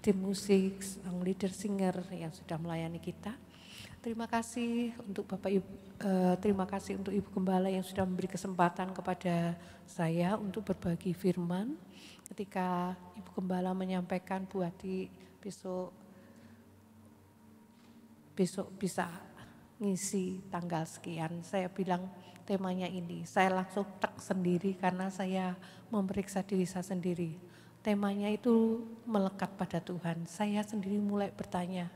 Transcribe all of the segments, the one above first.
tim musik, sang leader singer yang sudah melayani kita. Terima kasih untuk Bapak Ibu, terima kasih untuk Ibu Gembala yang sudah memberi kesempatan kepada saya untuk berbagi firman. Ketika Ibu Gembala menyampaikan Bu Ati besok bisa ngisi tanggal sekian, saya bilang temanya ini, saya langsung tek sendiri karena saya memeriksa diri saya sendiri. Temanya itu melekat pada Tuhan. Saya sendiri mulai bertanya,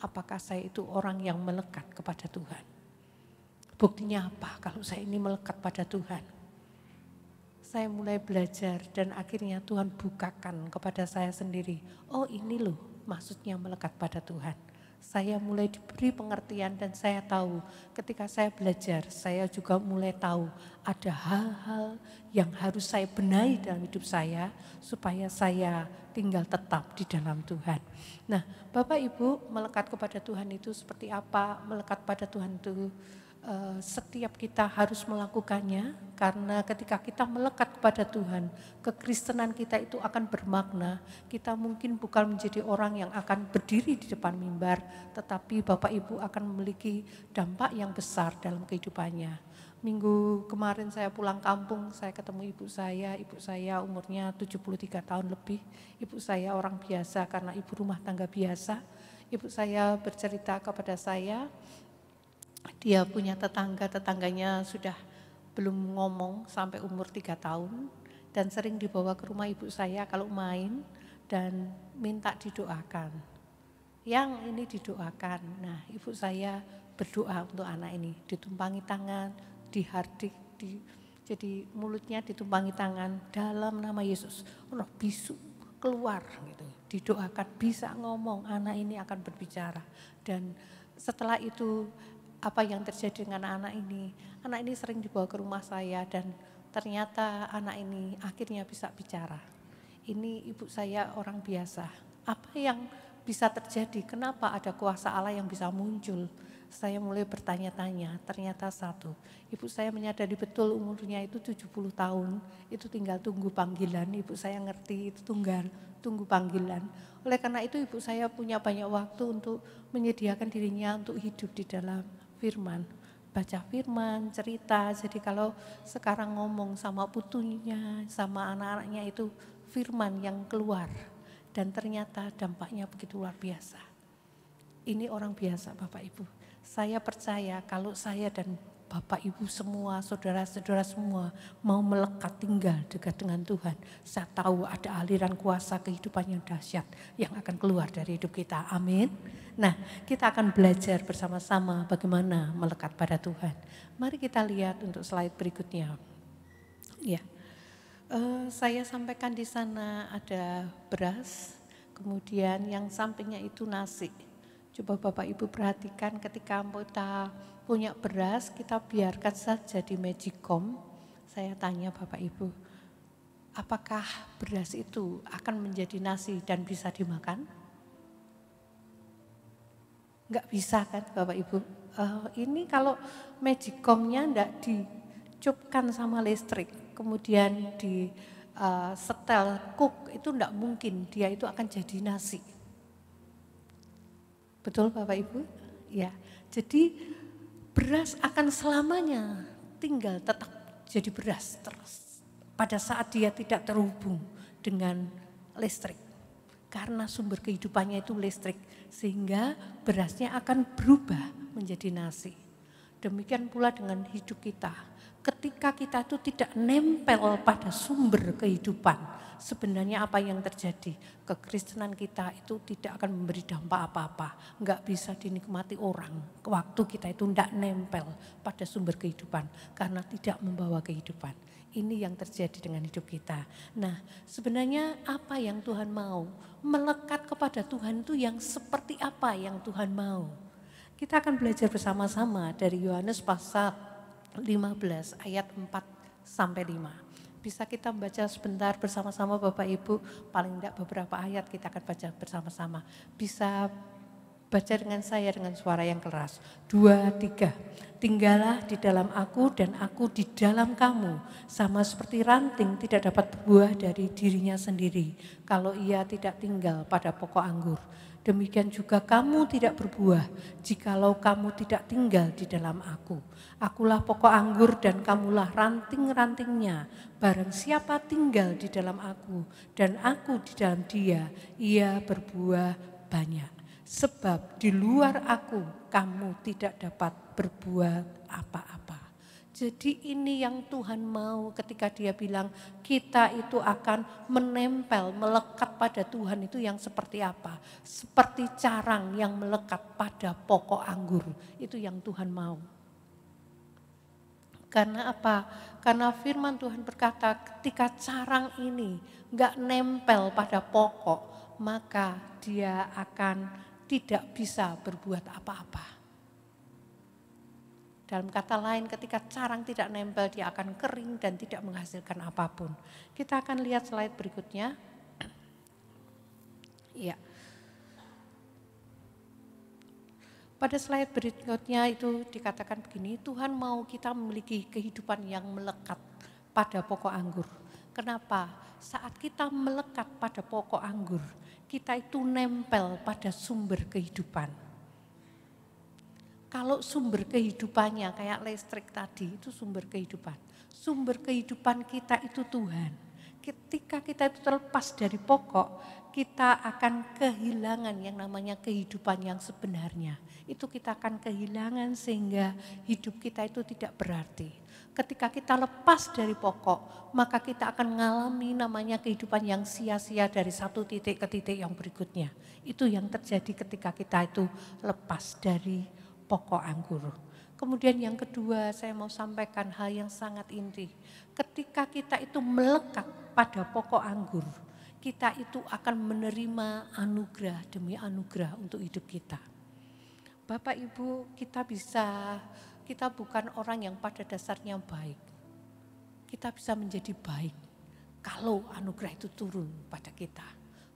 apakah saya itu orang yang melekat kepada Tuhan? Buktinya apa kalau saya ini melekat pada Tuhan? Saya mulai belajar dan akhirnya Tuhan bukakan kepada saya sendiri. Oh ini loh maksudnya melekat pada Tuhan. Saya mulai diberi pengertian dan saya tahu ketika saya belajar, saya juga mulai tahu ada hal-hal yang harus saya benahi dalam hidup saya supaya saya tinggal tetap di dalam Tuhan. Nah, Bapak Ibu, melekat kepada Tuhan itu seperti apa? Melekat pada Tuhan itu setiap kita harus melakukannya karena ketika kita melekat kepada Tuhan, kekristenan kita itu akan bermakna. Kita mungkin bukan menjadi orang yang akan berdiri di depan mimbar, tetapi Bapak Ibu akan memiliki dampak yang besar dalam kehidupannya. Minggu kemarin saya pulang kampung, saya ketemu ibu saya umurnya 73 tahun lebih. Ibu saya orang biasa karena ibu rumah tangga biasa. Ibu saya bercerita kepada saya, dia punya tetangganya sudah belum ngomong sampai umur 3 tahun dan sering dibawa ke rumah ibu saya kalau main dan minta didoakan. Yang ini didoakan. Nah, ibu saya berdoa untuk anak ini, ditumpangi tangan, dihardik, jadi mulutnya ditumpangi tangan dalam nama Yesus. Roh bisu keluar gitu. Didoakan bisa ngomong, anak ini akan berbicara. Dan setelah itu apa yang terjadi dengan anak ini sering dibawa ke rumah saya dan ternyata anak ini akhirnya bisa bicara. Ini ibu saya orang biasa. Apa yang bisa terjadi? Kenapa ada kuasa Allah yang bisa muncul? Saya mulai bertanya-tanya, ternyata satu. Ibu saya menyadari betul umurnya itu 70 tahun, itu tinggal tunggu panggilan. Ibu saya ngerti itu tunggu panggilan. Oleh karena itu ibu saya punya banyak waktu untuk menyediakan dirinya untuk hidup di dalam firman, baca firman, cerita. Jadi kalau sekarang ngomong sama putunya, sama anak-anaknya itu firman yang keluar. Dan ternyata dampaknya begitu luar biasa. Ini orang biasa Bapak Ibu. Saya percaya kalau saya dan Bapak Ibu semua, saudara-saudara semua mau melekat tinggal dekat dengan Tuhan. Saya tahu ada aliran kuasa kehidupan yang dahsyat yang akan keluar dari hidup kita. Amin. Nah, kita akan belajar bersama-sama bagaimana melekat pada Tuhan. Mari kita lihat untuk slide berikutnya. Ya, saya sampaikan di sana ada beras, kemudian yang sampingnya itu nasi. Coba Bapak Ibu perhatikan ketika kita punya beras, kita biarkan saja di Magicom. Saya tanya Bapak Ibu, apakah beras itu akan menjadi nasi dan bisa dimakan? Enggak bisa kan Bapak Ibu? Ini kalau Magicomnya enggak dicupkan sama listrik, kemudian di setel cook, itu enggak mungkin dia itu akan jadi nasi. Betul Bapak Ibu? Ya, jadi beras akan selamanya tinggal tetap jadi beras terus pada saat dia tidak terhubung dengan listrik. Karena sumber kehidupannya itu listrik, sehingga berasnya akan berubah menjadi nasi. Demikian pula dengan hidup kita. Ketika kita itu tidak nempel pada sumber kehidupan, sebenarnya apa yang terjadi? Kekristenan kita itu tidak akan memberi dampak apa-apa. Enggak bisa dinikmati orang. Waktu kita itu tidak nempel pada sumber kehidupan karena tidak membawa kehidupan. Ini yang terjadi dengan hidup kita. Nah, sebenarnya apa yang Tuhan mau? Melekat kepada Tuhan itu yang seperti apa yang Tuhan mau? Kita akan belajar bersama-sama dari Yohanes pasal 15 ayat 4 sampai 5. Bisa kita baca sebentar bersama-sama Bapak Ibu, paling tidak beberapa ayat kita akan baca bersama-sama. Bisa Baca dengan saya dengan suara yang keras. 2, 3. Tinggallah di dalam aku dan aku di dalam kamu. Sama seperti ranting tidak dapat berbuah dari dirinya sendiri kalau ia tidak tinggal pada pokok anggur. Demikian juga kamu tidak berbuah jikalau kamu tidak tinggal di dalam aku. Akulah pokok anggur dan kamulah ranting-rantingnya. Barang siapa tinggal di dalam aku dan aku di dalam dia, ia berbuah banyak. Sebab di luar aku kamu tidak dapat berbuat apa-apa. Jadi ini yang Tuhan mau ketika dia bilang kita itu akan menempel, melekat pada Tuhan itu yang seperti apa? Seperti carang yang melekat pada pokok anggur. Itu yang Tuhan mau. Karena apa? Karena firman Tuhan berkata ketika carang ini enggak nempel pada pokok, maka dia akan tidak bisa berbuat apa-apa. Dalam kata lain, ketika carang tidak nempel, dia akan kering dan tidak menghasilkan apapun. Kita akan lihat slide berikutnya. Ya. Pada slide berikutnya itu dikatakan begini, Tuhan mau kita memiliki kehidupan yang melekat pada pokok anggur. Kenapa? Saat kita melekat pada pokok anggur, kita itu nempel pada sumber kehidupan. Kalau sumber kehidupannya kayak listrik tadi, itu sumber kehidupan. Sumber kehidupan kita itu Tuhan. Ketika kita itu terlepas dari pokok, kita akan kehilangan yang namanya kehidupan yang sebenarnya. Itu kita akan kehilangan sehingga hidup kita itu tidak berarti. Ketika kita lepas dari pokok, maka kita akan mengalami namanya kehidupan yang sia-sia dari satu titik ke titik yang berikutnya. Itu yang terjadi ketika kita itu lepas dari pokok anggur. Kemudian yang kedua saya mau sampaikan hal yang sangat inti. Ketika kita itu melekat pada pokok anggur, kita itu akan menerima anugerah demi anugerah untuk hidup kita. Bapak Ibu, kita bukan orang yang pada dasarnya baik. Kita bisa menjadi baik kalau anugerah itu turun pada kita.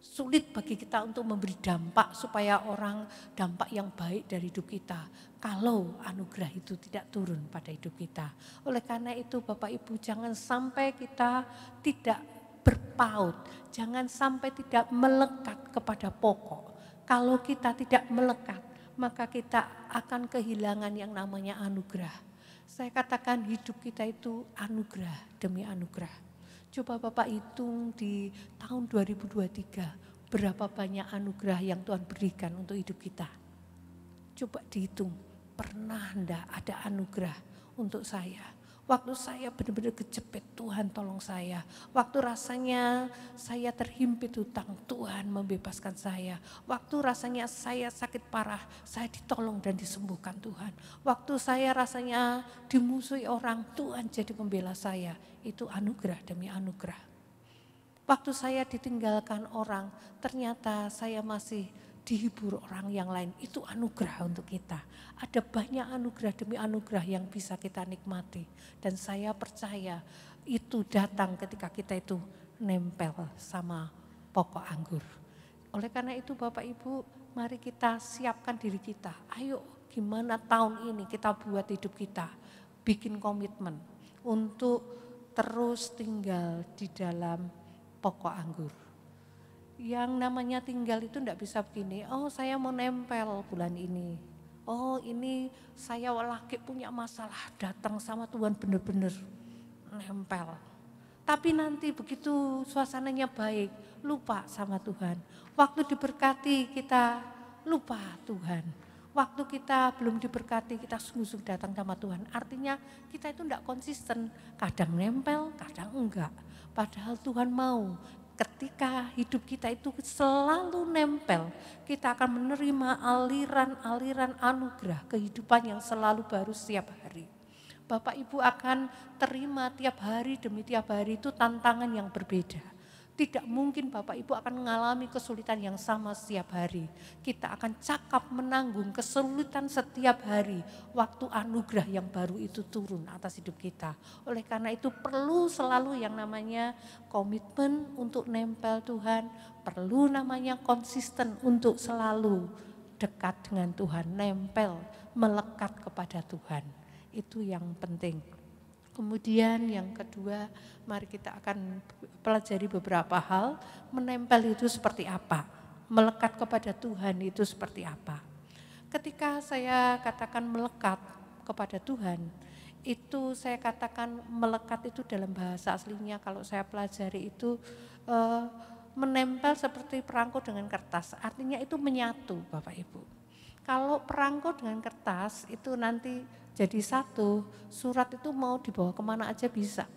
Sulit bagi kita untuk memberi dampak supaya orang dampak yang baik dari hidup kita kalau anugerah itu tidak turun pada hidup kita. Oleh karena itu Bapak Ibu, jangan sampai kita tidak berpaut, jangan sampai tidak melekat kepada pokok. Kalau kita tidak melekat, maka kita akan kehilangan yang namanya anugerah. Saya katakan hidup kita itu anugerah demi anugerah. Coba Bapak hitung di tahun 2023, berapa banyak anugerah yang Tuhan berikan untuk hidup kita. Coba dihitung, pernah enggak ada anugerah untuk saya? Waktu saya benar-benar kejepit, Tuhan tolong saya. Waktu rasanya saya terhimpit hutang, Tuhan membebaskan saya. Waktu rasanya saya sakit parah, saya ditolong dan disembuhkan Tuhan. Waktu saya rasanya dimusuhi orang, Tuhan jadi pembela saya. Itu anugerah demi anugerah. Waktu saya ditinggalkan orang, ternyata saya masih dihibur orang yang lain. Itu anugerah untuk kita. Ada banyak anugerah demi anugerah yang bisa kita nikmati. Dan saya percaya itu datang ketika kita itu nempel sama pokok anggur. Oleh karena itu Bapak Ibu, mari kita siapkan diri kita. Ayo gimana tahun ini kita buat hidup kita. Bikin komitmen untuk terus tinggal di dalam pokok anggur. Yang namanya tinggal itu enggak bisa begini, oh saya mau nempel bulan ini. Oh ini saya lagi punya masalah, datang sama Tuhan benar-benar nempel. Tapi nanti begitu suasananya baik, lupa sama Tuhan. Waktu diberkati kita lupa Tuhan. Waktu kita belum diberkati kita sungguh-sungguh datang sama Tuhan. Artinya kita itu enggak konsisten, kadang nempel, kadang enggak. Padahal Tuhan mau. Ketika hidup kita itu selalu nempel, kita akan menerima aliran-aliran anugerah kehidupan yang selalu baru setiap hari. Bapak Ibu akan terima tiap hari demi tiap hari itu tantangan yang berbeda. Tidak mungkin Bapak Ibu akan mengalami kesulitan yang sama setiap hari. Kita akan cakap menanggung kesulitan setiap hari waktu anugerah yang baru itu turun atas hidup kita. Oleh karena itu perlu selalu yang namanya komitmen untuk nempel Tuhan, perlu namanya konsisten untuk selalu dekat dengan Tuhan, nempel, melekat kepada Tuhan. Itu yang penting. Kemudian yang kedua, mari kita akan pelajari beberapa hal. Menempel itu seperti apa? Melekat kepada Tuhan itu seperti apa? Ketika saya katakan melekat kepada Tuhan, itu saya katakan melekat itu dalam bahasa aslinya kalau saya pelajari itu menempel seperti perangko dengan kertas, artinya itu menyatu Bapak Ibu. Kalau perangko dengan kertas itu nanti jadi satu, surat itu mau dibawa kemana aja bisa.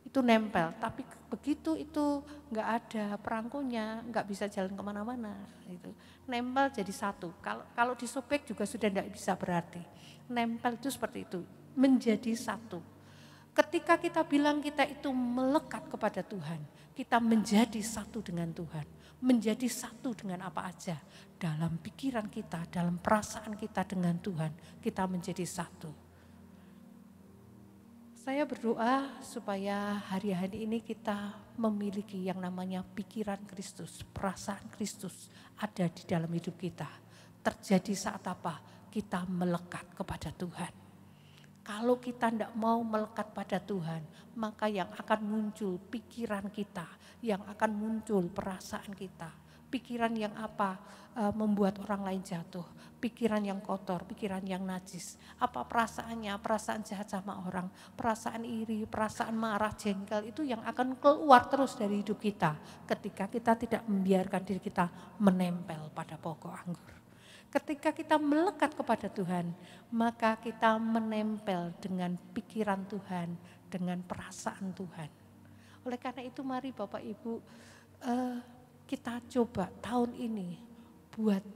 Itu nempel, tapi begitu itu nggak ada perangkonya, nggak bisa jalan kemana-mana. Itu nempel jadi satu. Kalau disobek juga sudah nggak bisa berarti. Nempel itu seperti itu, menjadi satu. Ketika kita bilang kita itu melekat kepada Tuhan, kita menjadi satu dengan Tuhan, menjadi satu dengan apa aja. Dalam pikiran kita, dalam perasaan kita dengan Tuhan, kita menjadi satu. Saya berdoa supaya hari-hari ini kita memiliki yang namanya pikiran Kristus, perasaan Kristus ada di dalam hidup kita. Terjadi saat apa? Kita melekat kepada Tuhan. Kalau kita tidak mau melekat pada Tuhan, maka yang akan muncul pikiran kita, yang akan muncul perasaan kita. Pikiran yang apa? Membuat orang lain jatuh. Pikiran yang kotor, pikiran yang najis. Apa perasaannya? Perasaan jahat sama orang, perasaan iri, perasaan marah, jengkel, itu yang akan keluar terus dari hidup kita. Ketika kita tidak membiarkan diri kita menempel pada pokok anggur. Ketika kita melekat kepada Tuhan, maka kita menempel dengan pikiran Tuhan, dengan perasaan Tuhan. Oleh karena itu mari Bapak Ibu, kita coba tahun ini buat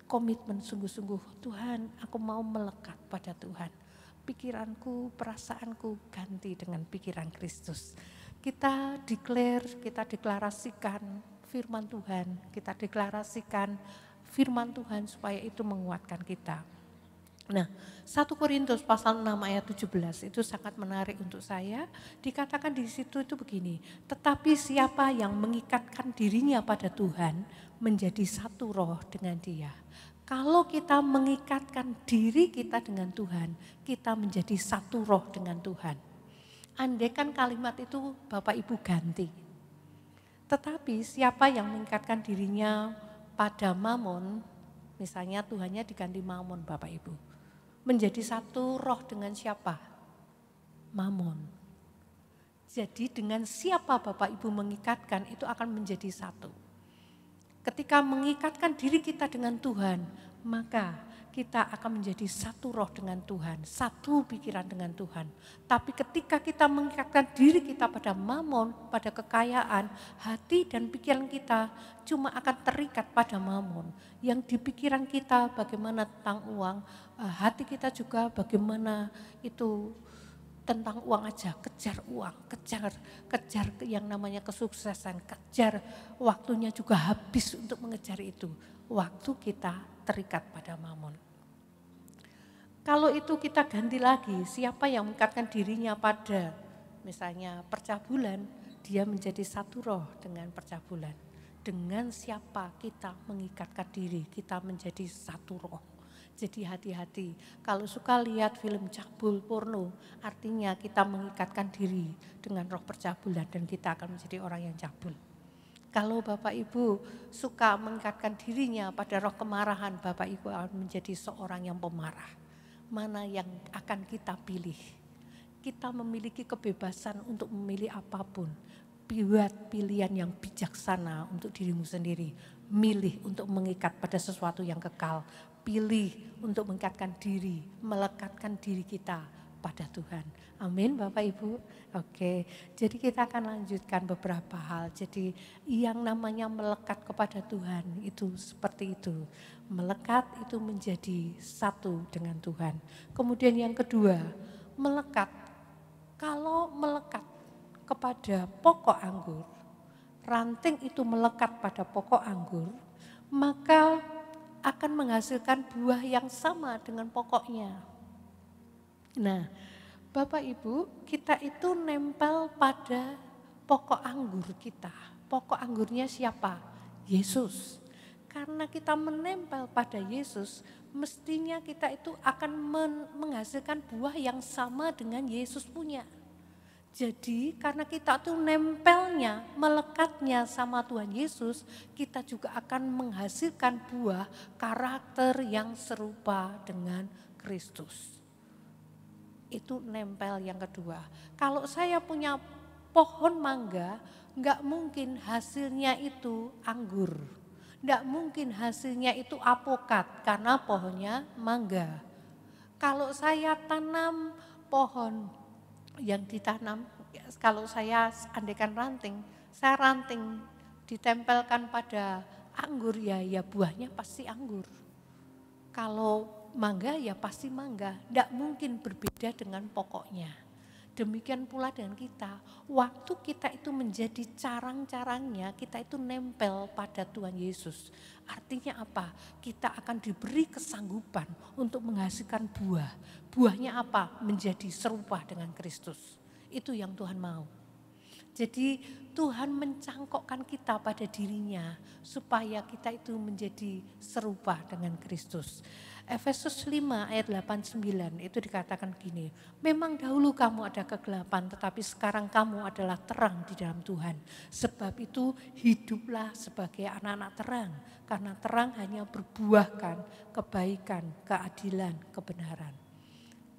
komitmen sungguh-sungguh. Tuhan, aku mau melekat pada Tuhan. Pikiranku, perasaanku ganti dengan pikiran Kristus. Kita deklarasikan firman Tuhan, kita deklarasikan firman Tuhan supaya itu menguatkan kita. Nah, 1 Korintus pasal 6 ayat 17 itu sangat menarik untuk saya. Dikatakan di situ itu begini, tetapi siapa yang mengikatkan dirinya pada Tuhan menjadi satu roh dengan Dia. Kalau kita mengikatkan diri kita dengan Tuhan, kita menjadi satu roh dengan Tuhan. Andaikan kalimat itu Bapak Ibu ganti. Tetapi siapa yang mengikatkan dirinya pada Mamon, misalnya Tuhannya diganti Mamon Bapak Ibu. Menjadi satu roh dengan siapa? Mamon. Jadi dengan siapa Bapak Ibu mengikatkan itu akan menjadi satu. Ketika mengikatkan diri kita dengan Tuhan, maka kita akan menjadi satu roh dengan Tuhan, satu pikiran dengan Tuhan. Tapi ketika kita mengikatkan diri kita pada mamon, pada kekayaan, hati dan pikiran kita cuma akan terikat pada mamon. Yang di pikiran kita bagaimana tentang uang, hati kita juga bagaimana itu tentang uang aja, kejar uang, kejar yang namanya kesuksesan, kejar waktunya juga habis untuk mengejar itu. Waktu kita terikat pada mamon. Kalau itu kita ganti lagi, siapa yang mengikatkan dirinya pada misalnya percabulan, dia menjadi satu roh dengan percabulan. Dengan siapa kita mengikatkan diri, kita menjadi satu roh. Jadi hati-hati, kalau suka lihat film cabul porno, artinya kita mengikatkan diri dengan roh percabulan dan kita akan menjadi orang yang cabul. Kalau Bapak Ibu suka mengikatkan dirinya pada roh kemarahan, Bapak Ibu akan menjadi seorang yang pemarah. Mana yang akan kita pilih? Kita memiliki kebebasan untuk memilih apapun. Buat pilihan yang bijaksana untuk dirimu sendiri. Milih untuk mengikat pada sesuatu yang kekal. Pilih untuk mengikatkan diri, melekatkan diri kita pada Tuhan. Amin Bapak Ibu. Oke, jadi kita akan lanjutkan beberapa hal. Jadi yang namanya melekat kepada Tuhan itu seperti itu. Melekat itu menjadi satu dengan Tuhan. Kemudian yang kedua, melekat. Kalau melekat kepada pokok anggur, ranting itu melekat pada pokok anggur, maka akan menghasilkan buah yang sama dengan pokoknya. Nah, Bapak Ibu, kita itu nempel pada pokok anggur kita. Pokok anggurnya siapa? Yesus. Karena kita menempel pada Yesus, mestinya kita itu akan menghasilkan buah yang sama dengan Yesus punya. Jadi karena kita tuh nempelnya, melekatnya sama Tuhan Yesus, kita juga akan menghasilkan buah karakter yang serupa dengan Kristus. Itu nempel yang kedua. Kalau saya punya pohon mangga, enggak mungkin hasilnya itu anggur. Enggak mungkin hasilnya itu apokat karena pohonnya mangga. Kalau saya tanam pohon yang ditanam, kalau saya andaikan ranting, saya ranting ditempelkan pada anggur ya buahnya pasti anggur. Kalau mangga ya pasti mangga, tidak mungkin berbeda dengan pokoknya. Demikian pula dengan kita, waktu kita itu menjadi carang-carangnya, kita itu nempel pada Tuhan Yesus. Artinya apa? Kita akan diberi kesanggupan untuk menghasilkan buah. Buahnya apa? Menjadi serupa dengan Kristus. Itu yang Tuhan mau. Jadi Tuhan mencangkokkan kita pada dirinya supaya kita itu menjadi serupa dengan Kristus. Efesus 5 ayat 8-9 itu dikatakan gini, memang dahulu kamu ada kegelapan tetapi sekarang kamu adalah terang di dalam Tuhan. Sebab itu hiduplah sebagai anak-anak terang, karena terang hanya berbuahkan kebaikan, keadilan, kebenaran.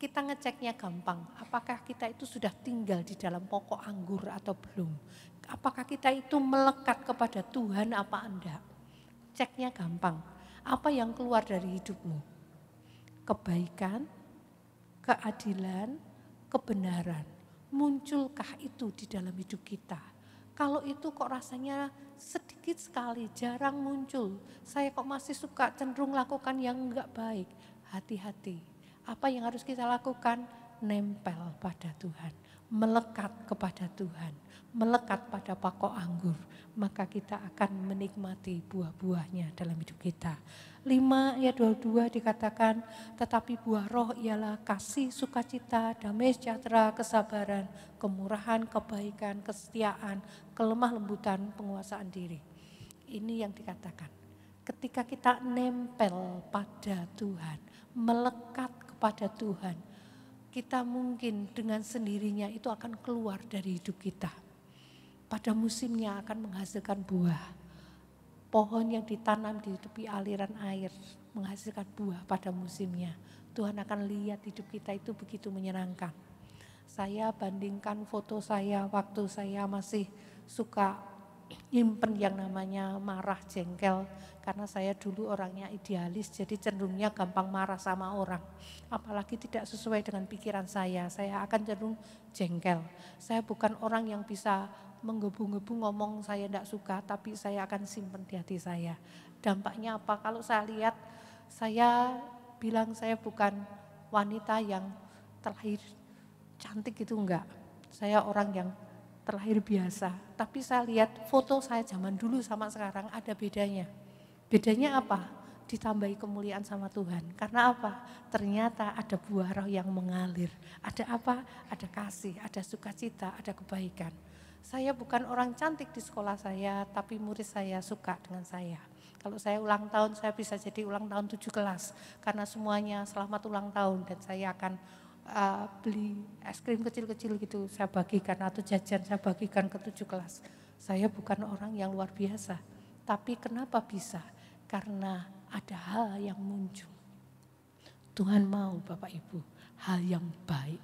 Kita ngeceknya gampang, apakah kita itu sudah tinggal di dalam pokok anggur atau belum? Apakah kita itu melekat kepada Tuhan apa enggak? Ceknya gampang, apa yang keluar dari hidupmu? Kebaikan, keadilan, kebenaran. Munculkah itu di dalam hidup kita? Kalau itu kok rasanya sedikit sekali, jarang muncul. Saya kok masih suka cenderung lakukan yang enggak baik. Hati-hati. Apa yang harus kita lakukan? Nempel pada Tuhan, melekat kepada Tuhan, melekat pada pokok anggur. Maka kita akan menikmati buah-buahnya dalam hidup kita. 5 ayat 22 dikatakan, tetapi buah roh ialah kasih, sukacita, damai sejahtera, kesabaran, kemurahan, kebaikan, kesetiaan, kelemah lembutan, penguasaan diri. Ini yang dikatakan. Ketika kita nempel pada Tuhan, melekat kepada Tuhan, kita mungkin dengan sendirinya itu akan keluar dari hidup kita. Pada musimnya akan menghasilkan buah. Pohon yang ditanam di tepi aliran air menghasilkan buah pada musimnya. Tuhan akan lihat hidup kita itu begitu menyenangkan. Saya bandingkan foto saya waktu saya masih suka nyimpen yang namanya marah, jengkel. Karena saya dulu orangnya idealis, jadi cenderungnya gampang marah sama orang. Apalagi tidak sesuai dengan pikiran saya akan cenderung jengkel. Saya bukan orang yang bisa menggebu-gebu ngomong saya tidak suka, tapi saya akan simpen di hati saya. Dampaknya apa? Kalau saya lihat, saya bilang saya bukan wanita yang terlahir cantik gitu, enggak. Saya orang yang terlahir biasa, tapi saya lihat foto saya zaman dulu sama sekarang ada bedanya. Bedanya apa? Ditambahi kemuliaan sama Tuhan. Karena apa? Ternyata ada buah roh yang mengalir. Ada apa? Ada kasih, ada sukacita, ada kebaikan. Saya bukan orang cantik di sekolah saya, tapi murid saya suka dengan saya. Kalau saya ulang tahun, saya bisa jadi ulang tahun 7 kelas. Karena semuanya selamat ulang tahun dan saya akan beli es krim kecil-kecil gitu. Saya bagikan atau jajan saya bagikan ke 7 kelas. Saya bukan orang yang luar biasa. Tapi kenapa bisa? Karena ada hal yang muncul. Tuhan mau Bapak Ibu, hal yang baik.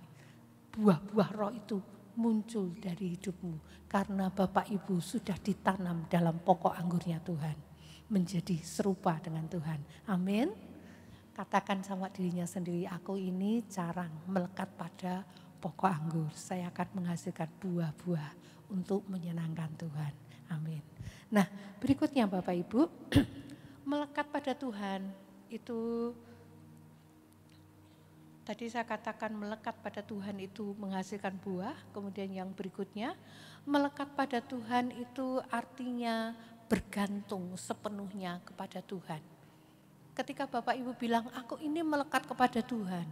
Buah-buah roh itu muncul dari hidupmu karena Bapak Ibu sudah ditanam dalam pokok anggurnya Tuhan, menjadi serupa dengan Tuhan. Amin. Katakan sama dirinya sendiri, aku ini jarang melekat pada pokok anggur. Saya akan menghasilkan buah-buah untuk menyenangkan Tuhan. Amin. Nah, berikutnya Bapak Ibu, melekat pada Tuhan itu tadi saya katakan melekat pada Tuhan itu menghasilkan buah. Kemudian yang berikutnya, melekat pada Tuhan itu artinya bergantung sepenuhnya kepada Tuhan. Ketika Bapak Ibu bilang, aku ini melekat kepada Tuhan,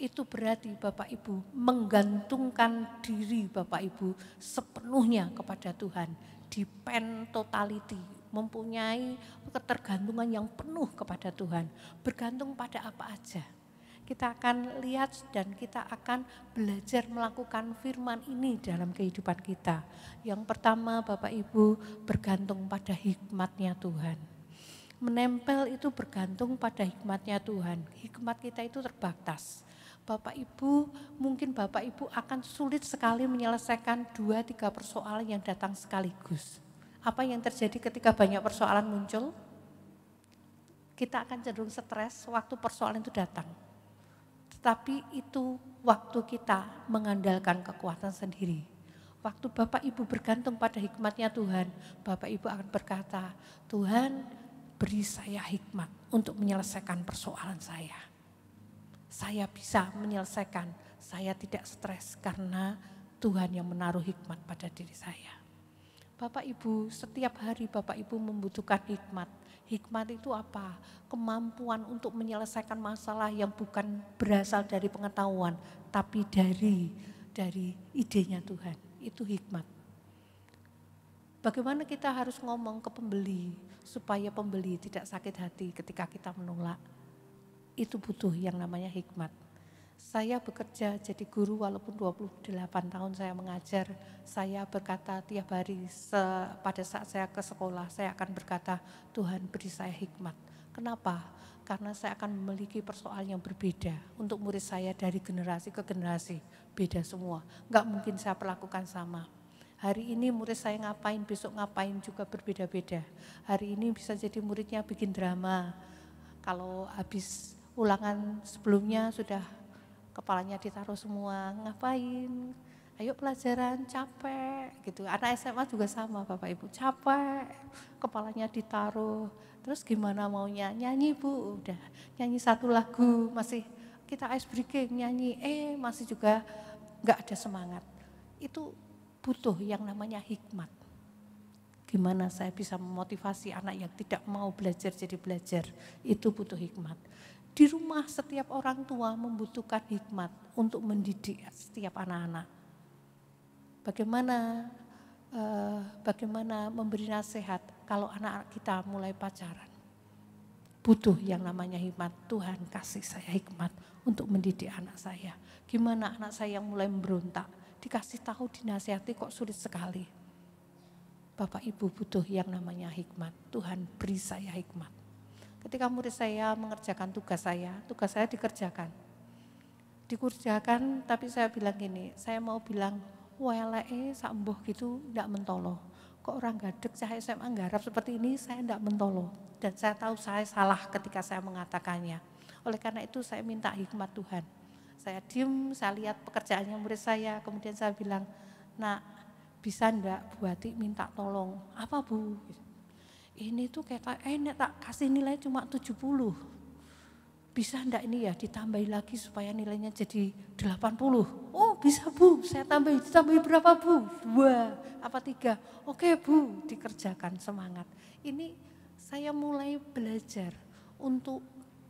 itu berarti Bapak Ibu menggantungkan diri Bapak Ibu sepenuhnya kepada Tuhan. Depend totality, mempunyai ketergantungan yang penuh kepada Tuhan. Bergantung pada apa aja. Kita akan lihat dan kita akan belajar melakukan firman ini dalam kehidupan kita. Yang pertama, Bapak Ibu, bergantung pada hikmatnya Tuhan. Menempel itu bergantung pada hikmatnya Tuhan. Hikmat kita itu terbatas. Bapak Ibu, mungkin Bapak Ibu akan sulit sekali menyelesaikan 2-3 persoalan yang datang sekaligus. Apa yang terjadi ketika banyak persoalan muncul? Kita akan cenderung stres waktu persoalan itu datang. Tetapi itu waktu kita mengandalkan kekuatan sendiri. Waktu Bapak Ibu bergantung pada hikmatnya Tuhan, Bapak Ibu akan berkata, Tuhan beri saya hikmat untuk menyelesaikan persoalan saya. Saya bisa menyelesaikan, saya tidak stres karena Tuhan yang menaruh hikmat pada diri saya. Bapak Ibu, setiap hari Bapak Ibu membutuhkan hikmat. Hikmat itu apa? Kemampuan untuk menyelesaikan masalah yang bukan berasal dari pengetahuan, tapi dari idenya Tuhan. Itu hikmat. Bagaimana kita harus ngomong ke pembeli supaya pembeli tidak sakit hati ketika kita menolak? Itu butuh yang namanya hikmat. Saya bekerja jadi guru walaupun 28 tahun saya mengajar, saya berkata tiap hari pada saat saya ke sekolah, saya akan berkata, Tuhan beri saya hikmat. Kenapa? Karena saya akan memiliki persoalan yang berbeda untuk murid saya dari generasi ke generasi, beda semua. Enggak mungkin saya perlakukan sama. Hari ini murid saya ngapain, besok ngapain juga berbeda-beda. Hari ini bisa jadi muridnya bikin drama. Kalau habis ulangan sebelumnya sudah kepalanya ditaruh semua, ngapain? Ayo pelajaran, capek gitu. Anak SMA juga sama Bapak Ibu, capek, kepalanya ditaruh. Terus gimana maunya? Nyanyi Bu, udah nyanyi satu lagu, masih kita ice breaking nyanyi, masih juga enggak ada semangat. Itu butuh yang namanya hikmat. Gimana saya bisa memotivasi anak yang tidak mau belajar jadi belajar, itu butuh hikmat. Di rumah setiap orang tua membutuhkan hikmat untuk mendidik setiap anak-anak. Bagaimana memberi nasihat kalau anak-anak kita mulai pacaran. Butuh yang namanya hikmat. Tuhan kasih saya hikmat untuk mendidik anak saya. Gimana anak saya yang mulai memberontak, dikasih tahu, dinasihati kok sulit sekali. Bapak Ibu butuh yang namanya hikmat. Tuhan beri saya hikmat. Ketika murid saya mengerjakan tugas saya dikerjakan. Dikerjakan tapi saya bilang gini, saya mau bilang, weleke samboh gitu enggak mentolo. Kok orang gadek saya SMA nggarap seperti ini, saya enggak mentolo. Dan saya tahu saya salah ketika saya mengatakannya. Oleh karena itu saya minta hikmat Tuhan. Saya diam, saya lihat pekerjaannya murid saya, kemudian saya bilang, nak bisa enggak Bu Ati minta tolong? Apa Bu? Ini tuh kayak tak kasih nilai cuma 70. Bisa enggak ini ya ditambahi lagi supaya nilainya jadi 80? Oh bisa Bu, saya ditambahi berapa Bu? 2, apa 3? Oke Bu, dikerjakan, semangat. Ini saya mulai belajar untuk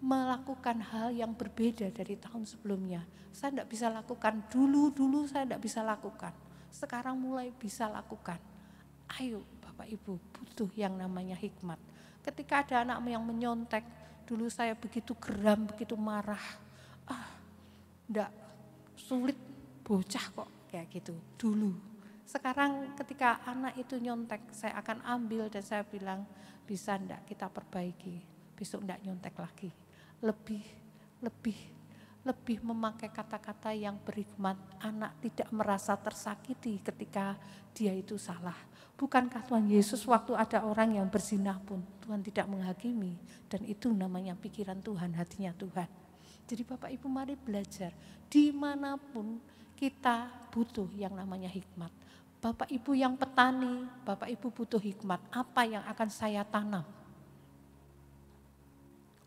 melakukan hal yang berbeda dari tahun sebelumnya. Saya enggak bisa lakukan, dulu saya enggak bisa lakukan. Sekarang mulai bisa lakukan. Ayo Bapak Ibu, butuh yang namanya hikmat. Ketika ada anak yang menyontek, dulu saya begitu geram, begitu marah. Enggak, sulit, bocah kok kayak gitu dulu. Sekarang ketika anak itu nyontek, saya akan ambil dan saya bilang, bisa enggak kita perbaiki, besok enggak nyontek lagi. Lebih memakai kata-kata yang berhikmat, anak tidak merasa tersakiti ketika dia itu salah. Bukankah Tuhan Yesus waktu ada orang yang berzinah pun Tuhan tidak menghakimi, dan itu namanya pikiran Tuhan, hatinya Tuhan. Jadi Bapak Ibu mari belajar, dimanapun kita butuh yang namanya hikmat. Bapak Ibu yang petani, Bapak Ibu butuh hikmat, apa yang akan saya tanam?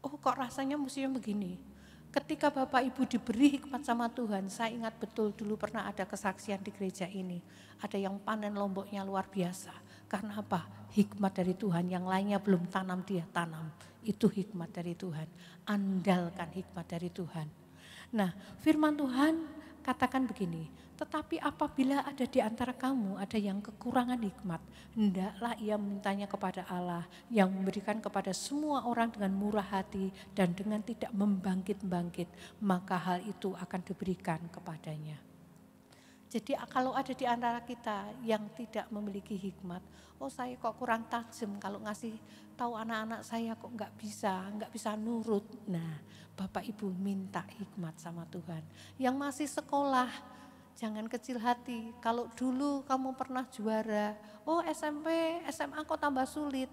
Oh kok rasanya mestinya begini. Ketika Bapak Ibu diberi hikmat sama Tuhan, saya ingat betul dulu pernah ada kesaksian di gereja ini. Ada yang panen lomboknya luar biasa. Karena apa? Hikmat dari Tuhan, yang lainnya belum tanam dia tanam. Itu hikmat dari Tuhan. Andalkan hikmat dari Tuhan. Nah, firman Tuhan katakan begini, tetapi apabila ada di antara kamu ada yang kekurangan hikmat, hendaklah ia mintanya kepada Allah yang memberikan kepada semua orang dengan murah hati dan dengan tidak membangkit-bangkit, maka hal itu akan diberikan kepadanya. Jadi kalau ada di antara kita yang tidak memiliki hikmat, oh saya kok kurang tajam kalau ngasih tahu anak-anak saya kok nggak bisa nurut. Nah, Bapak Ibu minta hikmat sama Tuhan. Yang masih sekolah, jangan kecil hati. Kalau dulu kamu pernah juara, oh SMP, SMA kok tambah sulit.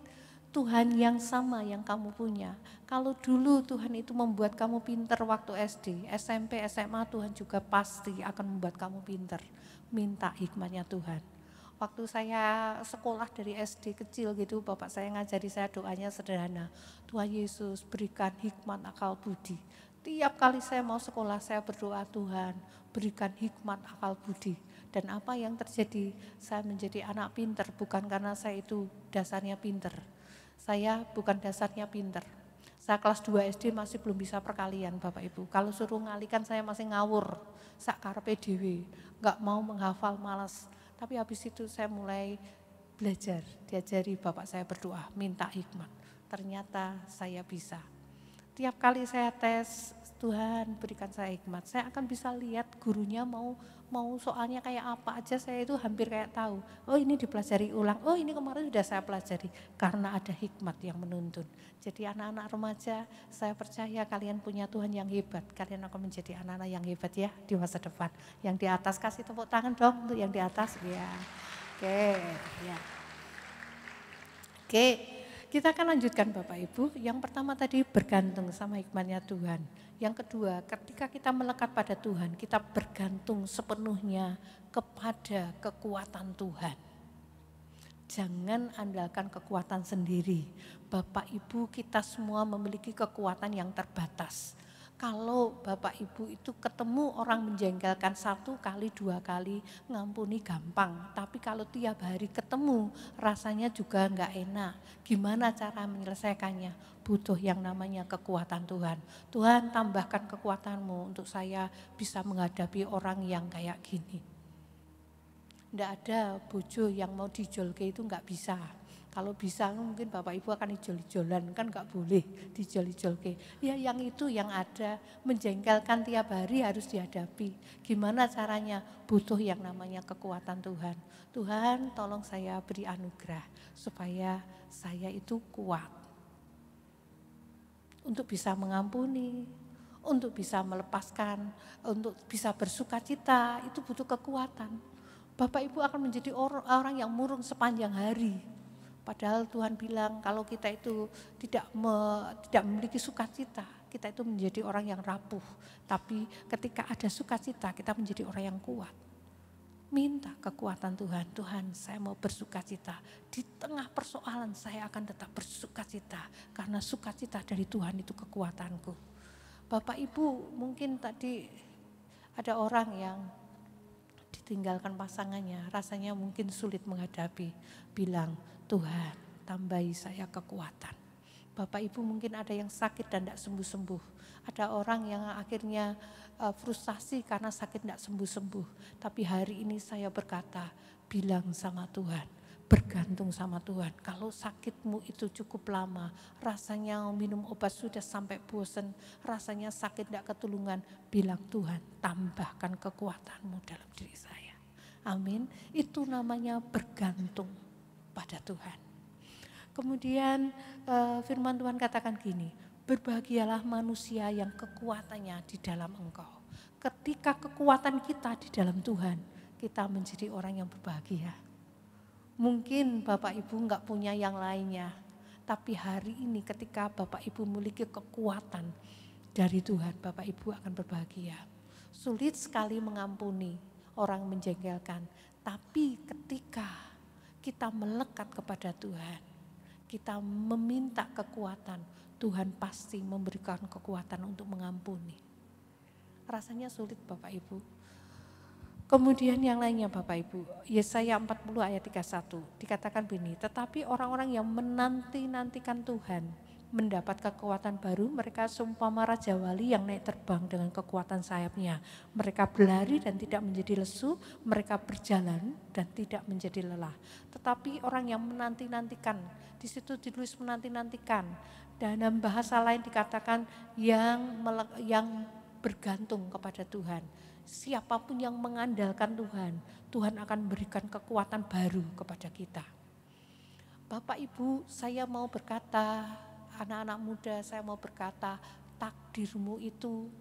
Tuhan yang sama yang kamu punya. Kalau dulu Tuhan itu membuat kamu pinter waktu SD, SMP, SMA, Tuhan juga pasti akan membuat kamu pinter. Minta hikmatnya Tuhan. Waktu saya sekolah dari SD kecil gitu, Bapak saya ngajari saya doanya sederhana. Tuhan Yesus berikan hikmat akal budi. Tiap kali saya mau sekolah saya berdoa, Tuhan berikan hikmat akal budi. Dan apa yang terjadi? Saya menjadi anak pinter bukan karena saya itu dasarnya pinter. Saya bukan dasarnya pinter. Saya kelas 2 SD masih belum bisa perkalian Bapak Ibu. Kalau suruh ngalikan saya masih ngawur. Sak karepe dhewe, enggak mau menghafal, malas. Tapi habis itu saya mulai belajar, diajari Bapak saya berdoa, minta hikmat. Ternyata saya bisa. Tiap kali saya tes, Tuhan berikan saya hikmat. Saya akan bisa lihat gurunya mau soalnya kayak apa aja, saya itu hampir kayak tahu. Oh ini dipelajari ulang, oh ini kemarin sudah saya pelajari. Karena ada hikmat yang menuntun. Jadi anak-anak remaja, saya percaya kalian punya Tuhan yang hebat. Kalian akan menjadi anak-anak yang hebat ya di masa depan. Yang di atas kasih tepuk tangan dong untuk yang di atas. Ya. Oke, ya. Oke. Kita akan lanjutkan Bapak Ibu. Yang pertama tadi bergantung sama hikmatnya Tuhan. Yang kedua, ketika kita melekat pada Tuhan, kita bergantung sepenuhnya kepada kekuatan Tuhan. Jangan andalkan kekuatan sendiri. Bapak Ibu kita semua memiliki kekuatan yang terbatas. Kalau Bapak Ibu itu ketemu orang menjengkelkan 1 kali, 2 kali, ngampuni gampang. Tapi kalau tiap hari ketemu rasanya juga enggak enak. Gimana cara menyelesaikannya? Butuh yang namanya kekuatan Tuhan. Tuhan tambahkan kekuatanmu untuk saya bisa menghadapi orang yang kayak gini. Enggak ada bojo yang mau dijolke itu enggak bisa. Kalau bisa mungkin Bapak Ibu akan ijol-ijolan, kan enggak boleh dijol-ijolke. Ya yang itu yang ada, menjengkelkan tiap hari harus dihadapi. Gimana caranya? Butuh yang namanya kekuatan Tuhan. Tuhan tolong saya beri anugerah supaya saya itu kuat. Untuk bisa mengampuni, untuk bisa melepaskan, untuk bisa bersukacita, itu butuh kekuatan. Bapak Ibu akan menjadi orang yang murung sepanjang hari. Padahal Tuhan bilang kalau kita itu tidak memiliki sukacita, kita itu menjadi orang yang rapuh. Tapi ketika ada sukacita, kita menjadi orang yang kuat. Minta kekuatan Tuhan, Tuhan saya mau bersukacita. Di tengah persoalan saya akan tetap bersukacita. Karena sukacita dari Tuhan itu kekuatanku. Bapak Ibu mungkin tadi ada orang yang ditinggalkan pasangannya, rasanya mungkin sulit menghadapi. Bilang, Tuhan tambahi saya kekuatan. Bapak Ibu mungkin ada yang sakit dan tidak sembuh-sembuh. Ada orang yang akhirnya frustasi karena sakit tidak sembuh-sembuh. Tapi hari ini saya berkata, bilang sama Tuhan, bergantung sama Tuhan. Kalau sakitmu itu cukup lama, rasanya minum obat sudah sampai bosan, rasanya sakit tidak ketulungan, bilang Tuhan tambahkan kekuatanmu dalam diri saya. Amin. Itu namanya bergantung pada Tuhan. Kemudian firman Tuhan katakan gini, berbahagialah manusia yang kekuatannya di dalam Engkau. Ketika kekuatan kita di dalam Tuhan, kita menjadi orang yang berbahagia. Mungkin Bapak Ibu enggak punya yang lainnya, tapi hari ini ketika Bapak Ibu memiliki kekuatan dari Tuhan, Bapak Ibu akan berbahagia. Sulit sekali mengampuni orang menjengkelkan, tapi ketika kita melekat kepada Tuhan, kita meminta kekuatan, Tuhan pasti memberikan kekuatan untuk mengampuni. Rasanya sulit Bapak Ibu. Kemudian yang lainnya Bapak Ibu, Yesaya 40 ayat 31 dikatakan begini, tetapi orang-orang yang menanti-nantikan Tuhan mendapat kekuatan baru, mereka seumpama Raja Wali yang naik terbang dengan kekuatan sayapnya. Mereka berlari dan tidak menjadi lesu, mereka berjalan dan tidak menjadi lelah. Tetapi orang yang menanti-nantikan, di situ ditulis menanti-nantikan. Dalam bahasa lain dikatakan yang bergantung kepada Tuhan. Siapapun yang mengandalkan Tuhan, Tuhan akan memberikan kekuatan baru kepada kita. Bapak Ibu, saya mau berkata, anak-anak muda, saya mau berkata, takdirmu itu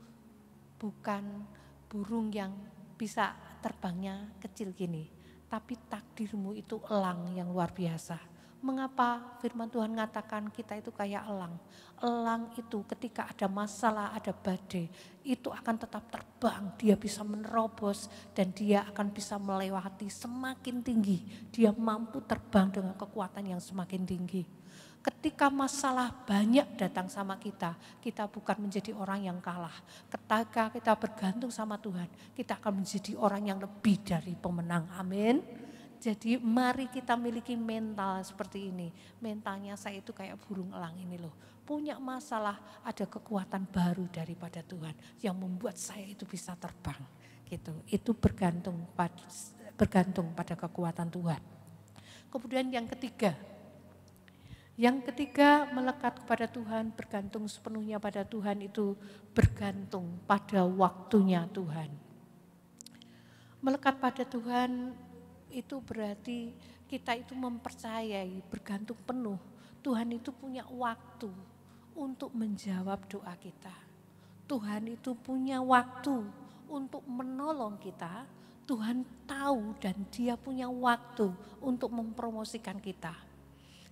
bukan burung yang bisa terbangnya kecil gini, tapi takdirmu itu elang yang luar biasa. Mengapa firman Tuhan mengatakan kita itu kayak elang? Elang itu ketika ada masalah, ada badai, itu akan tetap terbang, dia bisa menerobos dan dia akan bisa melewati semakin tinggi. Dia mampu terbang dengan kekuatan yang semakin tinggi. Ketika masalah banyak datang sama kita bukan menjadi orang yang kalah. Ketika kita bergantung sama Tuhan, kita akan menjadi orang yang lebih dari pemenang. Amin. Jadi mari kita miliki mental seperti ini. Mentalnya saya itu kayak burung elang ini loh. Punya masalah, ada kekuatan baru daripada Tuhan yang membuat saya itu bisa terbang. Gitu. Itu bergantung pada kekuatan Tuhan. Kemudian yang ketiga melekat kepada Tuhan, bergantung sepenuhnya pada Tuhan, itu bergantung pada waktunya Tuhan. Melekat pada Tuhan itu berarti kita itu mempercayai, bergantung penuh. Tuhan itu punya waktu untuk menjawab doa kita. Tuhan itu punya waktu untuk menolong kita. Tuhan tahu dan dia punya waktu untuk mempromosikan kita.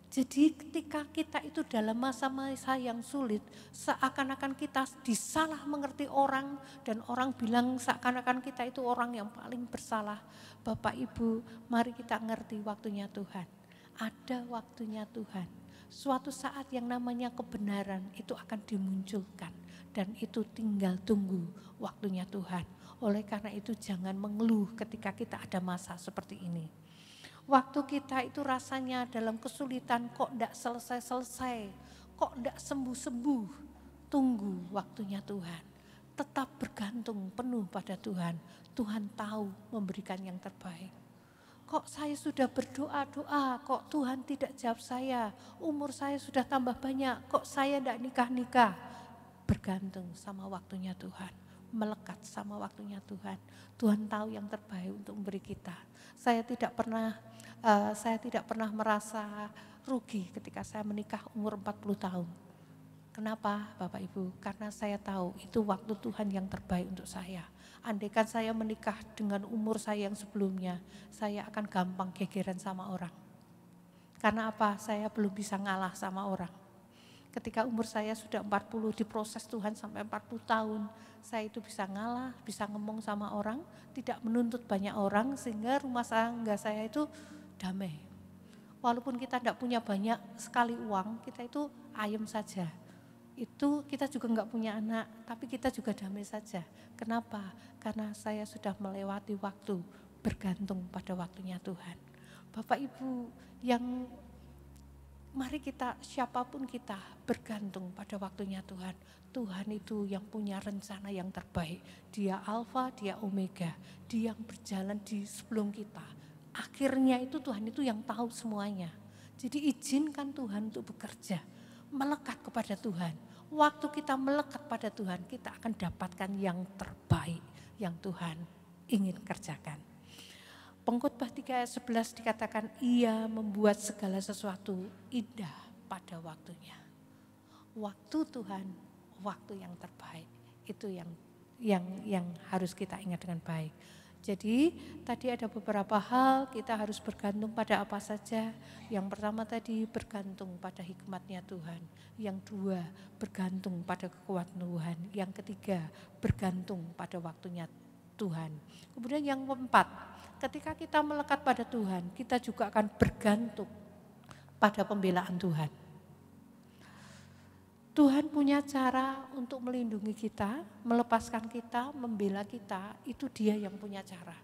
Jadi ketika kita itu dalam masa-masa yang sulit, seakan-akan kita disalah mengerti orang dan orang bilang seakan-akan kita itu orang yang paling bersalah. Bapak Ibu, mari kita ngerti waktunya Tuhan. Ada waktunya Tuhan. Suatu saat yang namanya kebenaran itu akan dimunculkan dan itu tinggal tunggu waktunya Tuhan. Oleh karena itu jangan mengeluh ketika kita ada masa seperti ini. Waktu kita itu rasanya dalam kesulitan kok tidak selesai-selesai, kok tidak sembuh-sembuh. Tunggu waktunya Tuhan. Tetap bergantung penuh pada Tuhan. Tuhan tahu memberikan yang terbaik. Kok saya sudah berdoa-doa, kok Tuhan tidak jawab saya. Umur saya sudah tambah banyak, kok saya tidak nikah-nikah. Bergantung sama waktunya Tuhan. Melekat sama waktunya Tuhan. Tuhan tahu yang terbaik untuk memberi kita. Saya tidak pernah merasa rugi ketika saya menikah umur 40 tahun. Kenapa Bapak Ibu? Karena saya tahu itu waktu Tuhan yang terbaik untuk saya. Andaikan saya menikah dengan umur saya yang sebelumnya, saya akan gampang gegeran sama orang. Karena apa? Saya belum bisa ngalah sama orang. Ketika umur saya sudah 40, diproses Tuhan sampai 40 tahun, saya itu bisa ngalah, bisa ngomong sama orang, tidak menuntut banyak orang, sehingga rumah tangga saya itu damai. Walaupun kita tidak punya banyak sekali uang, kita itu ayem saja. Itu kita juga enggak punya anak, tapi kita juga damai saja. Kenapa? Karena saya sudah melewati waktu, bergantung pada waktunya Tuhan. Bapak Ibu, mari kita, siapapun kita, bergantung pada waktunya Tuhan. Tuhan itu yang punya rencana yang terbaik. Dia Alfa, dia Omega. Dia yang berjalan di sebelum kita. Akhirnya itu Tuhan itu yang tahu semuanya. Jadi izinkan Tuhan untuk bekerja. Melekat kepada Tuhan. Waktu kita melekat pada Tuhan, kita akan dapatkan yang terbaik yang Tuhan ingin kerjakan. Pengkhotbah 3 ayat 11 dikatakan, ia membuat segala sesuatu indah pada waktunya. Waktu Tuhan, waktu yang terbaik. Itu yang harus kita ingat dengan baik. Jadi tadi ada beberapa hal, kita harus bergantung pada apa saja. Yang pertama tadi bergantung pada hikmatnya Tuhan. Yang dua, bergantung pada kekuatan Tuhan. Yang ketiga, bergantung pada waktunya Tuhan. Kemudian yang keempat, ketika kita melekat pada Tuhan, kita juga akan bergantung pada pembelaan Tuhan. Tuhan punya cara untuk melindungi kita, melepaskan kita, membela kita, itu Dia yang punya cara.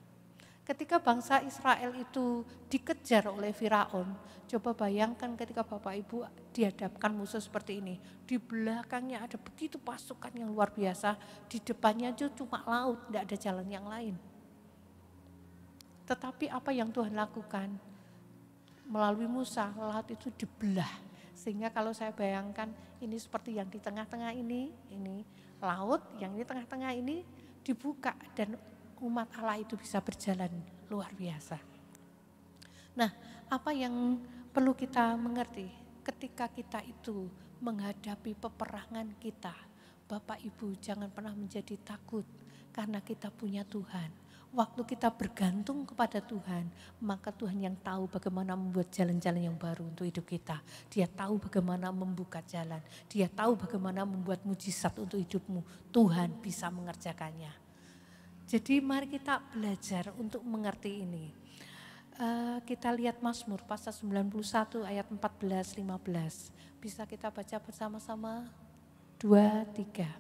Ketika bangsa Israel itu dikejar oleh Firaun, coba bayangkan ketika Bapak Ibu dihadapkan musuh seperti ini. Di belakangnya ada begitu pasukan yang luar biasa, di depannya itu cuma laut, tidak ada jalan yang lain. Tetapi apa yang Tuhan lakukan? Melalui Musa, laut itu dibelah. Sehingga kalau saya bayangkan ini seperti yang di tengah-tengah ini laut, yang di tengah-tengah ini dibuka dan umat Allah itu bisa berjalan luar biasa. Nah, apa yang perlu kita mengerti ketika kita itu menghadapi peperangan kita, Bapak Ibu jangan pernah menjadi takut karena kita punya Tuhan. Waktu kita bergantung kepada Tuhan, maka Tuhan yang tahu bagaimana membuat jalan-jalan yang baru untuk hidup kita. Dia tahu bagaimana membuka jalan, Dia tahu bagaimana membuat mujizat untuk hidupmu. Tuhan bisa mengerjakannya. Jadi mari kita belajar untuk mengerti ini. Kita lihat Mazmur pasal 91 ayat 14-15. Bisa kita baca bersama-sama? 2, 3.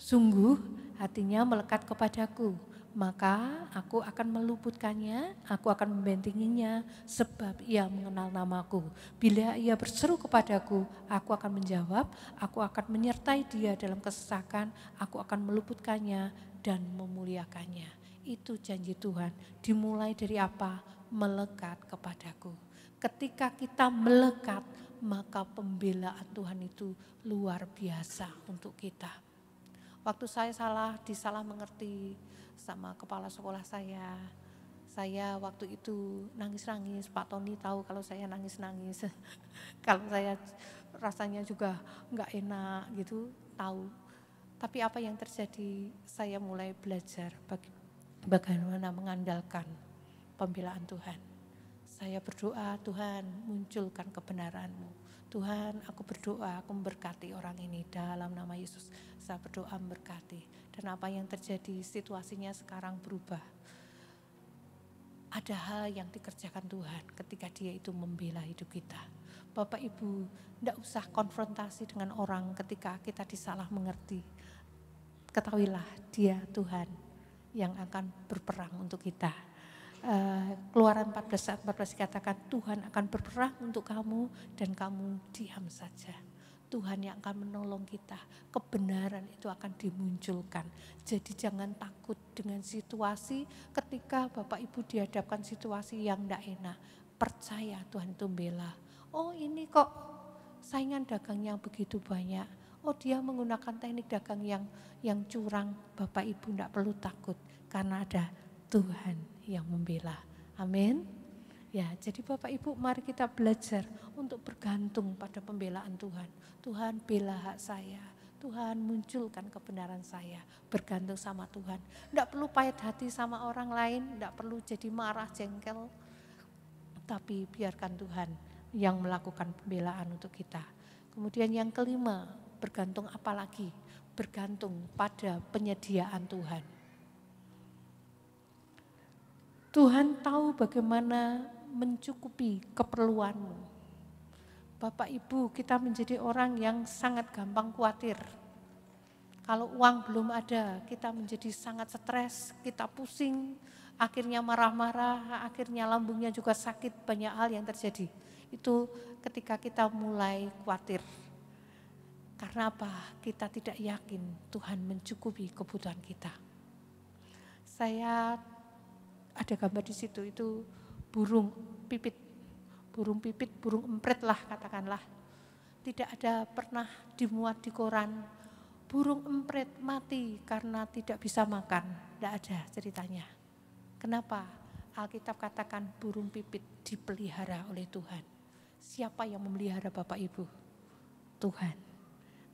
Sungguh hatinya melekat kepadaku, maka aku akan meluputkannya, aku akan membentenginya, sebab ia mengenal namaku. Bila ia berseru kepadaku, aku akan menjawab, aku akan menyertai dia dalam kesesakan, aku akan meluputkannya dan memuliakannya. Itu janji Tuhan. Dimulai dari apa? Melekat kepadaku. Ketika kita melekat, maka pembelaan Tuhan itu luar biasa untuk kita. Waktu saya disalah mengerti sama kepala sekolah saya waktu itu nangis-nangis. Pak Tony tahu kalau saya nangis-nangis. Kalau saya rasanya juga enggak enak gitu, tahu. Tapi apa yang terjadi, saya mulai belajar bagaimana mengandalkan pembelaan Tuhan. Saya berdoa, Tuhan munculkan kebenaran-Mu. Tuhan, aku berdoa, aku memberkati orang ini dalam nama Yesus. Saya berdoa memberkati. Dan apa yang terjadi, situasinya sekarang berubah. Ada hal yang dikerjakan Tuhan ketika Dia itu membela hidup kita. Bapak Ibu, tidak usah konfrontasi dengan orang ketika kita disalah mengerti. Ketahuilah Dia Tuhan yang akan berperang untuk kita. Keluaran 14 ayat 14 dikatakan Tuhan akan berperang untuk kamu dan kamu diam saja. Tuhan yang akan menolong kita, kebenaran itu akan dimunculkan. Jadi jangan takut dengan situasi ketika Bapak Ibu dihadapkan situasi yang tidak enak. Percaya Tuhan itu membela. Oh ini kok saingan dagangnya begitu banyak. Oh dia menggunakan teknik dagang yang curang. Bapak Ibu tidak perlu takut karena ada Tuhan yang membela. Amin. Ya, jadi Bapak Ibu mari kita belajar untuk bergantung pada pembelaan Tuhan. Tuhan bela hak saya. Tuhan munculkan kebenaran saya. Bergantung sama Tuhan. Tidak perlu pahit hati sama orang lain. Tidak perlu jadi marah, jengkel. Tapi biarkan Tuhan yang melakukan pembelaan untuk kita. Kemudian yang kelima, bergantung apa lagi? Bergantung pada penyediaan Tuhan. Tuhan tahu bagaimana mencukupi keperluanmu. Bapak Ibu, kita menjadi orang yang sangat gampang khawatir. Kalau uang belum ada, kita menjadi sangat stres, kita pusing, akhirnya marah-marah, akhirnya lambungnya juga sakit, banyak hal yang terjadi. Itu ketika kita mulai khawatir. Karena apa? Kita tidak yakin Tuhan mencukupi kebutuhan kita. Saya ada gambar di situ, itu burung pipit, burung empret lah katakanlah. Tidak ada pernah dimuat di koran, burung empret mati karena tidak bisa makan, tidak ada ceritanya. Kenapa? Alkitab katakan burung pipit dipelihara oleh Tuhan. Siapa yang memelihara Bapak Ibu? Tuhan.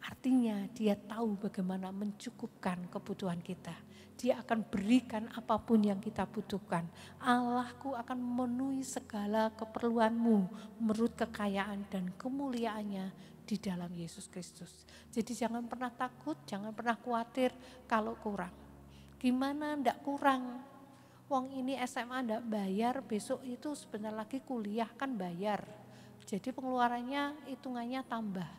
Artinya Dia tahu bagaimana mencukupkan kebutuhan kita. Dia akan berikan apapun yang kita butuhkan. Allahku akan memenuhi segala keperluanmu menurut kekayaan dan kemuliaannya di dalam Yesus Kristus. Jadi jangan pernah takut, jangan pernah khawatir kalau kurang. Gimana ndak kurang? Wong ini SMA ndak bayar, besok itu sebentar lagi kuliah kan bayar. Jadi pengeluarannya hitungannya tambah.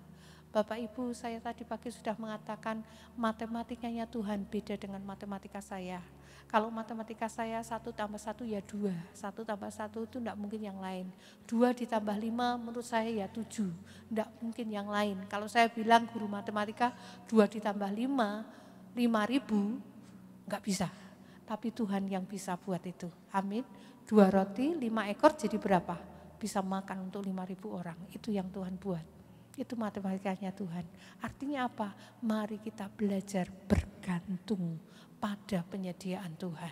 Bapak Ibu, saya tadi pagi sudah mengatakan matematikanya Tuhan beda dengan matematika saya. Kalau matematika saya 1 tambah 1 ya 2, 1 tambah 1 itu tidak mungkin yang lain. 2 ditambah 5 menurut saya ya 7, tidak mungkin yang lain. Kalau saya bilang guru matematika 2 ditambah 5, 5.000, enggak bisa. Tapi Tuhan yang bisa buat itu, amin. 2 roti, 5 ekor jadi berapa? Bisa makan untuk 5.000 orang, itu yang Tuhan buat. Itu matematikanya Tuhan. Artinya apa? Mari kita belajar bergantung pada penyediaan Tuhan.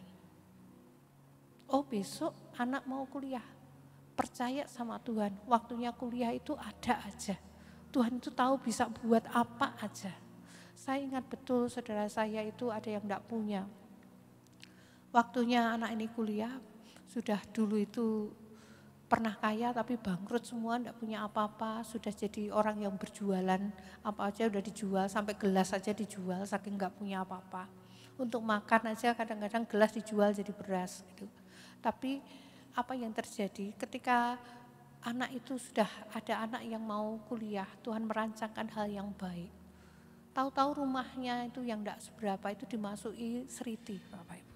Oh, besok anak mau kuliah, percaya sama Tuhan, waktunya kuliah itu ada aja. Tuhan itu tahu bisa buat apa aja. Saya ingat betul saudara saya itu ada yang enggak punya. Waktunya anak ini kuliah, sudah dulu itu pernah kaya tapi bangkrut semua, enggak punya apa-apa, sudah jadi orang yang berjualan, apa aja udah dijual, sampai gelas aja dijual, saking enggak punya apa-apa. Untuk makan aja kadang-kadang gelas dijual jadi beras gitu. Tapi apa yang terjadi ketika anak itu sudah ada anak yang mau kuliah, Tuhan merancangkan hal yang baik. Tahu-tahu rumahnya itu yang enggak seberapa itu dimasuki seriti, Bapak Ibu.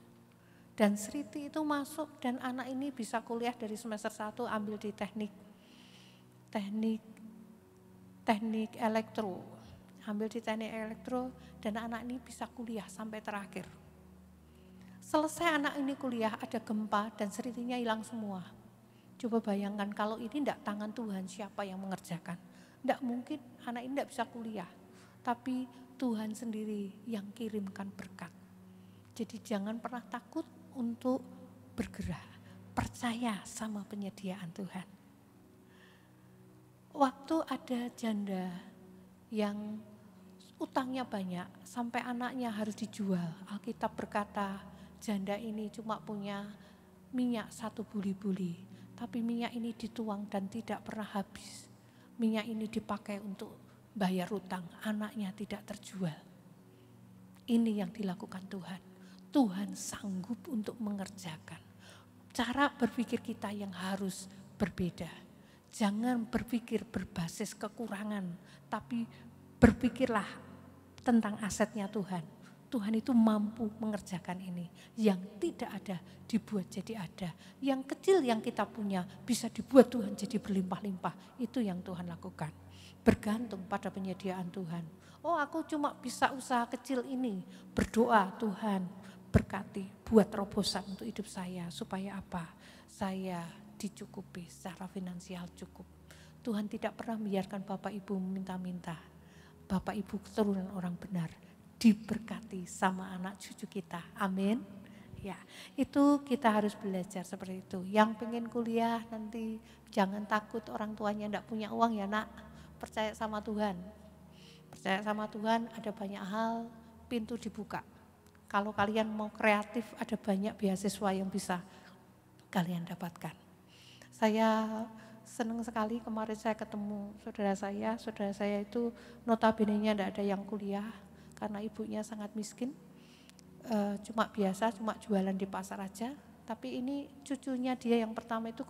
Dan seriti itu masuk dan anak ini bisa kuliah dari semester 1 ambil di teknik elektro. Ambil di teknik elektro dan anak ini bisa kuliah sampai terakhir. Selesai anak ini kuliah ada gempa dan seritinya hilang semua. Coba bayangkan kalau ini tidak tangan Tuhan, siapa yang mengerjakan? Tidak mungkin anak ini tidak bisa kuliah. Tapi Tuhan sendiri yang kirimkan berkat. Jadi jangan pernah takut untuk bergerak, percaya sama penyediaan Tuhan. Waktu ada janda yang utangnya banyak sampai anaknya harus dijual, Alkitab berkata janda ini cuma punya minyak 1 buli-buli, tapi minyak ini dituang dan tidak pernah habis. Minyak ini dipakai untuk bayar utang, anaknya tidak terjual. Ini yang dilakukan Tuhan. Tuhan sanggup untuk mengerjakan. Cara berpikir kita yang harus berbeda. Jangan berpikir berbasis kekurangan, tapi berpikirlah tentang asetnya Tuhan. Tuhan itu mampu mengerjakan ini. Yang tidak ada dibuat jadi ada. Yang kecil yang kita punya bisa dibuat Tuhan jadi berlimpah-limpah. Itu yang Tuhan lakukan. Bergantung pada penyediaan Tuhan. Oh, aku cuma bisa usaha kecil ini. Berdoa, Tuhan berkati, buat terobosan untuk hidup saya. Supaya apa? Saya dicukupi secara finansial cukup. Tuhan tidak pernah membiarkan Bapak Ibu minta-minta. Bapak Ibu keturunan orang benar diberkati sama anak cucu kita. Amin. Ya, itu kita harus belajar seperti itu. Yang pengen kuliah nanti jangan takut orang tuanya enggak punya uang ya nak. Percaya sama Tuhan. Percaya sama Tuhan, ada banyak hal pintu dibuka. Kalau kalian mau kreatif, ada banyak beasiswa yang bisa kalian dapatkan. Saya senang sekali kemarin saya ketemu saudara saya itu notabene-nya tidak ada yang kuliah karena ibunya sangat miskin, cuma jualan di pasar aja. Tapi ini cucunya dia yang pertama itu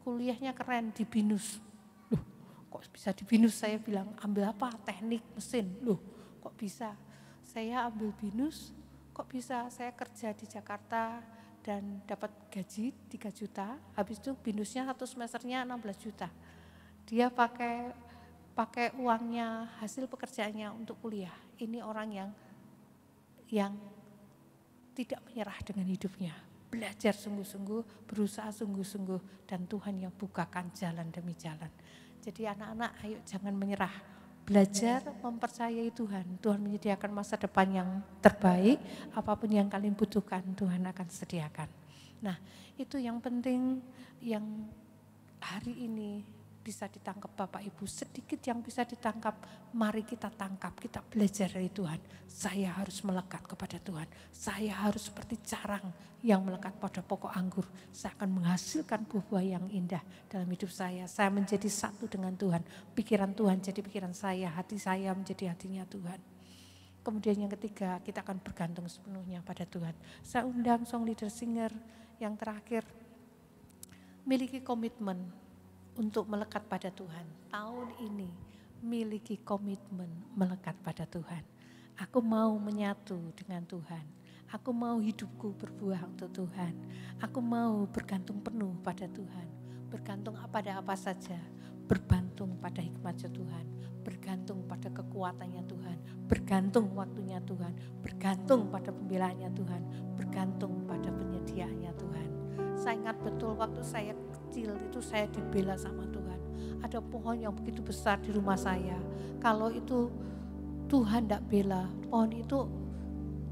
kuliahnya keren di BINUS. Loh, kok bisa di BINUS? Saya bilang ambil apa? Teknik mesin. Loh, kok bisa? Saya ambil BINUS. Kok bisa saya kerja di Jakarta dan dapat gaji 3 juta, habis itu BINUSnya 1 semesternya 16 juta. Dia pakai uangnya hasil pekerjaannya untuk kuliah. Ini orang yang tidak menyerah dengan hidupnya. Belajar sungguh-sungguh, berusaha sungguh-sungguh, dan Tuhan yang bukakan jalan demi jalan. Jadi anak-anak ayo jangan menyerah. Belajar mempercayai Tuhan. Tuhan menyediakan masa depan yang terbaik. Apapun yang kalian butuhkan, Tuhan akan sediakan. Nah, itu yang penting yang hari ini bisa ditangkap Bapak Ibu. Sedikit yang bisa ditangkap, mari kita tangkap, kita belajar dari Tuhan. Saya harus melekat kepada Tuhan. Saya harus seperti carang yang melekat pada pokok anggur. Saya akan menghasilkan buah-buah yang indah dalam hidup saya. Saya menjadi satu dengan Tuhan. Pikiran Tuhan jadi pikiran saya, hati saya menjadi hatinya Tuhan. Kemudian yang ketiga, kita akan bergantung sepenuhnya pada Tuhan. Saya undang song leader singer yang terakhir, miliki komitmen untuk melekat pada Tuhan. Tahun ini miliki komitmen melekat pada Tuhan. Aku mau menyatu dengan Tuhan. Aku mau hidupku berbuah untuk Tuhan. Aku mau bergantung penuh pada Tuhan. Bergantung pada apa saja. Bergantung pada hikmat Tuhan. Bergantung pada kekuatannya Tuhan. Bergantung waktunya Tuhan. Bergantung pada pembelaannya Tuhan. Bergantung pada penyediaannya Tuhan. Saya ingat betul waktu saya kecil itu saya dibela sama Tuhan. Ada pohon yang begitu besar di rumah saya. Kalau itu Tuhan tidak bela, pohon itu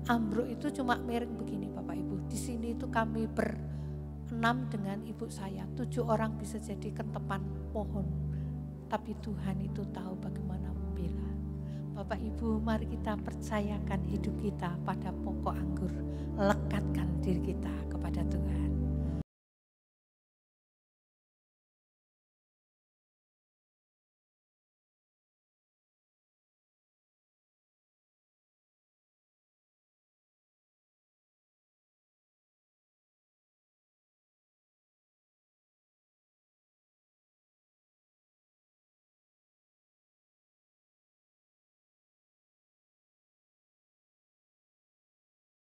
ambruk itu cuma miring begini Bapak Ibu. Di sini itu kami berenam dengan ibu saya, 7 orang bisa jadi kentepan pohon. Tapi Tuhan itu tahu bagaimana membela. Bapak Ibu, mari kita percayakan hidup kita pada pokok anggur. Lekatkan diri kita kepada Tuhan.